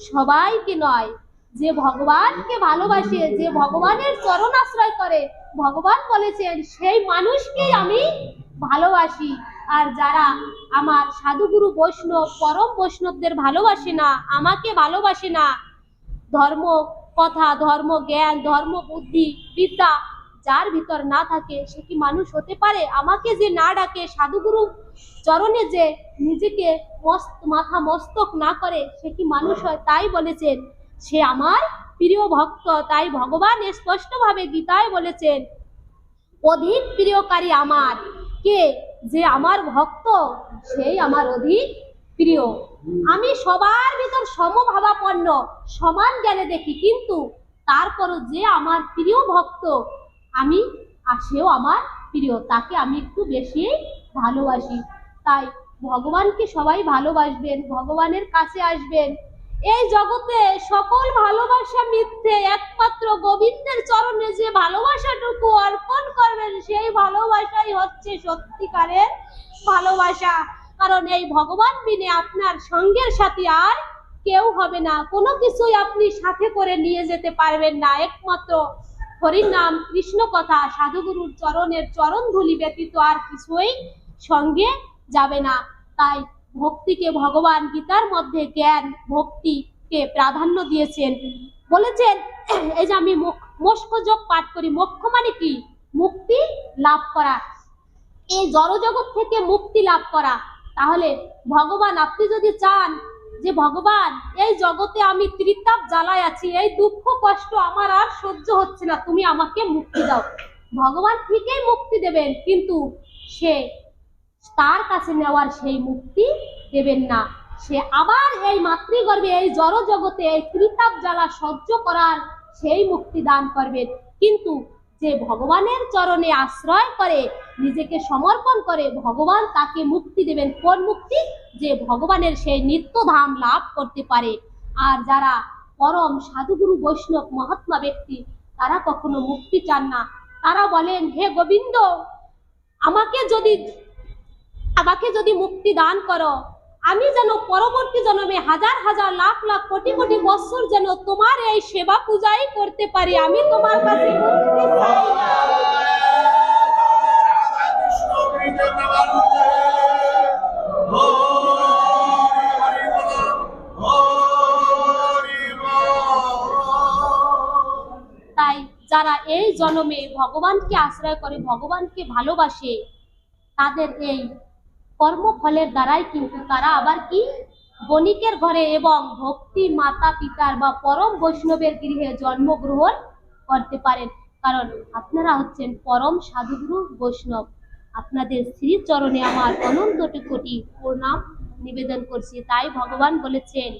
সবাইকে নয়, যে ভগবানকে ভালোবাসে, যে ভগবানের চরণ আশ্রয় করে, ভগবান বলেছেন সেই মানুষকেই আমি ভালোবাসি। আর যারা আমার সাধুগুরু বৈষ্ণব পরম বৈষ্ণবদের ভালোবাসে না, আমাকে ভালোবাসে না, ধর্ম কথা, ধর্ম জ্ঞান, ধর্ম বুদ্ধি বিদ্যা যার ভিতর না থাকে, সে কি মানুষ হতে পারে? আমাকে যে না ডাকে, সাধুগুরু চরণে যে নিজেকে মাথা মস্তক না করে, সে কি মানুষ হয়? তাই বলেছেন সে আমার প্রিয় ভক্ত। তাই ভগবান স্পষ্টভাবে গীতায় বলেছেন, অধিক প্রিয়কারী আমার কে? যে আমার ভক্ত, সেই আমার অধিক প্রিয়। আমি সবার ভিতর সমভাবাপন্ন, সমান জ্ঞানে দেখি, কিন্তু তারপরও যে আমার প্রিয় ভক্ত, আমি সেও আমার প্রিয়, তাকে আমি একটু বেশি ভালোবাসি। তাই ভগবানকে সবাই ভালোবাসবেন, ভগবানের কাছে আসবেন। এই জগতে সকল ভালোবাসা মিথ্যে, একমাত্র গোবিন্দের চরণে যে ভালোবাসাটুকু অর্পণ করবেন, সেই ভালোবাসাই হচ্ছে সত্যিকারের ভালোবাসা। কারণ এই ভগবান বিনে আপনার সঙ্গের সাথী আর কেউ হবে না, কোনো কিছুই আপনি সাথে করে নিয়ে যেতে পারবেন না। একমাত্র হরির নাম, কৃষ্ণ কথা, সাধুগুরুর চরণের চরণ ধুলি ব্যতীত আর কিছুই সঙ্গে যাবে না। তাই ভক্তিকে ভগবান গীতার মধ্যে জ্ঞান ভক্তিকে প্রাধান্য দিয়েছেন, বলেছেন এই যে আমি মোক্ষ যোগ পাঠ করি। মোক্ষ মানে কি? মুক্তি লাভ করা, এই জড়জগৎ থেকে মুক্তি লাভ করা। তাহলে ভগবান, আপনি যদি চান যে ভগবান এই জগতে আমি ত্রিতাপ জ্বালায় আছি, এই দুঃখ কষ্ট আমার আর সহ্য হচ্ছে না, তুমি আমাকে মুক্তি দাও, ভগবান ঠিকই মুক্তি দেবেন, কিন্তু সে তার কাছে নেওয়ার সেই মুক্তি দেবেন না। সে আবার এই মাতৃগর্ভে, এই জড় জগতে এই ত্রিতাপ জ্বালা সহ্য করার সেই মুক্তি দান করবেন। কিন্তু যে ভগবানের চরণে আশ্রয় করে, নিজেকে সমর্পণ করে, ভগবান তাকে মুক্তি দেবেন। কোন মুক্তি? যে ভগবানের সেই নিত্যধাম লাভ করতে পারে। আর যারা পরম সাধুগুরু বৈষ্ণব মহাত্মা ব্যক্তি, তারা কখনো মুক্তি চান না। তারা বলেন, হে গোবিন্দ, আমাকে যদি মুক্তি দান করো, আমি যেন পরবর্তী জন্মে হাজার হাজার লাখ লাখ কোটি কোটি বছর যেন তোমার এই সেবা পূজাই করতে পারি, আমি তোমার কাছে মুক্তি চাই না। তাই যারা এই জন্মে ভগবানকে আশ্রয় করে, ভগবানকে ভালোবাসে, তাদের এই কর্মফলের দ্বারাই কিন্তু তারা আবার কি বণিকের ঘরে এবং ভক্তি মাতা পিতার বা পরম বৈষ্ণবের গৃহে জন্মগ্রহণ করতে পারেন। কারণ আপনারা হচ্ছেন পরম সাধুগুরু বৈষ্ণব। আপনাদের শ্রীচরণে আমার অনন্ত কোটি প্রণাম নিবেদন করছি। তাই ভগবান বলেছেন,